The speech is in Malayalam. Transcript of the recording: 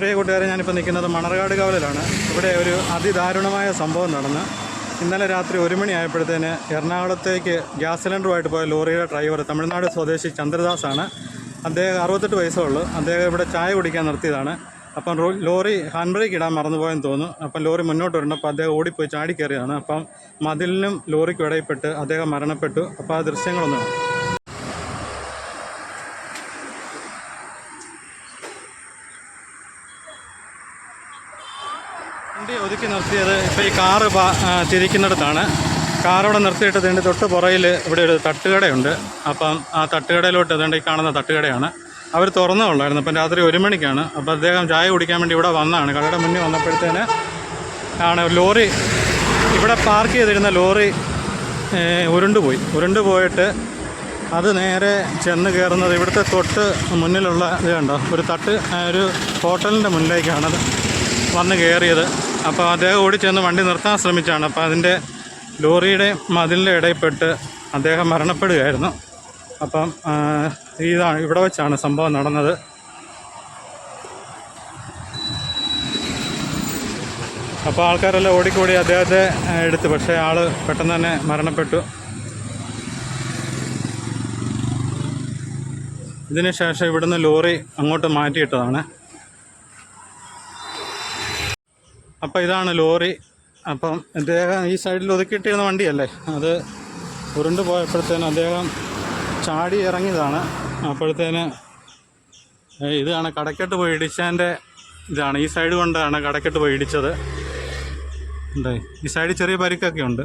പ്രിയ കൂട്ടുകാരെ, ഞാനിപ്പോൾ നിൽക്കുന്നത് മണർകാട് കാവലിലാണ്. ഇവിടെ ഒരു അതിദാരുണമായ സംഭവം നടന്ന് ഇന്നലെ രാത്രി 1 മണിയായപ്പോഴത്തേന് എറണാകുളത്തേക്ക് ഗ്യാസ് സിലിണ്ടറുമായിട്ട് പോയ ലോറിയുടെ ഡ്രൈവർ തമിഴ്നാട് സ്വദേശി ചന്ദ്രദാസാണ്. അദ്ദേഹം 68 വയസ്സേ ഉള്ളൂ. അദ്ദേഹം ഇവിടെ ചായ കുടിക്കാൻ നിർത്തിയതാണ്. അപ്പം ലോറി ഹാൻഡ് ബ്രേക്ക് ഇടാൻ മറന്നുപോയെന്ന് തോന്നുന്നു. അപ്പം ലോറി മുന്നോട്ട് വരണ്ടപ്പോൾ അദ്ദേഹം ഓടിപ്പോയി ചാടി കയറിയതാണ്. അപ്പം മതിലിനും ലോറിക്കും ഇടയിൽപ്പെട്ട് അദ്ദേഹം മരണപ്പെട്ടു. അപ്പോൾ ആ ദൃശ്യങ്ങളൊന്നും വണ്ടി ഒതുക്കി നിർത്തിയത് ഇപ്പോൾ ഈ കാറ് തിരിക്കുന്നിടത്താണ്. കാറവിടെ നിർത്തിയിട്ട് ഇതിൻ്റെ തൊട്ട് പുറയിൽ ഇവിടെ ഒരു തട്ടുകടയുണ്ട്. അപ്പം ആ തട്ടുകടയിലോട്ട് ഇതുകൊണ്ട് ഈ കാണുന്ന തട്ടുകടയാണ്. അവർ തുറന്നുള്ളായിരുന്നു. അപ്പം രാത്രി 1 മണിക്കാണ്. അപ്പോൾ അദ്ദേഹം ചായ കുടിക്കാൻ വേണ്ടി ഇവിടെ വന്നതാണ്. കടയുടെ മുന്നിൽ വന്നപ്പോഴത്തേന് ആണ് ലോറി, ഇവിടെ പാർക്ക് ചെയ്തിരുന്ന ലോറി ഉരുണ്ടുപോയിട്ട് അത് നേരെ ചെന്ന് കയറുന്നത് ഇവിടുത്തെ തൊട്ട് മുന്നിലുള്ള ഇത് കണ്ടോ, ഒരു ഹോട്ടലിൻ്റെ മുന്നിലേക്കാണ് വന്ന് കയറിയത്. അപ്പോൾ അദ്ദേഹം ഓടിച്ചെന്ന് വണ്ടി നിർത്താൻ ശ്രമിച്ചാണ്. അപ്പോൾ അതിൻ്റെ ലോറിയുടെ മതിലിൻ്റെ ഇടയിൽപ്പെട്ട് അദ്ദേഹം മരണപ്പെടുകയായിരുന്നു. അപ്പം ഇവിടെ വെച്ചാണ് സംഭവം നടന്നത്. അപ്പോൾ ആൾക്കാരെല്ലാം ഓടിക്കൂടി അദ്ദേഹത്തെ എടുത്തു. പക്ഷേ ആൾ പെട്ടെന്ന് തന്നെ മരണപ്പെട്ടു. ഇതിന് ശേഷം ഇവിടുന്ന് ലോറി അങ്ങോട്ട് മാറ്റിയിട്ടതാണ്. അപ്പോൾ ഇതാണ് ലോറി. അപ്പം അദ്ദേഹം ഈ സൈഡിൽ ഒതുക്കിയിട്ടിരുന്ന വണ്ടിയല്ലേ, അത് ഉരുണ്ട് പോയപ്പോഴത്തേന് അദ്ദേഹം ചാടി ഇറങ്ങിയതാണ്. അപ്പോഴത്തേന് ഇതാണ് കടക്കെട്ട് പോയി ഇടിച്ചതിൻ്റെ ഇതാണ്. ഈ സൈഡ് കൊണ്ടാണ് കടക്കെട്ട് പോയി ഇടിച്ചത്. ഈ സൈഡിൽ ചെറിയ പരിക്കൊക്കെ ഉണ്ട്.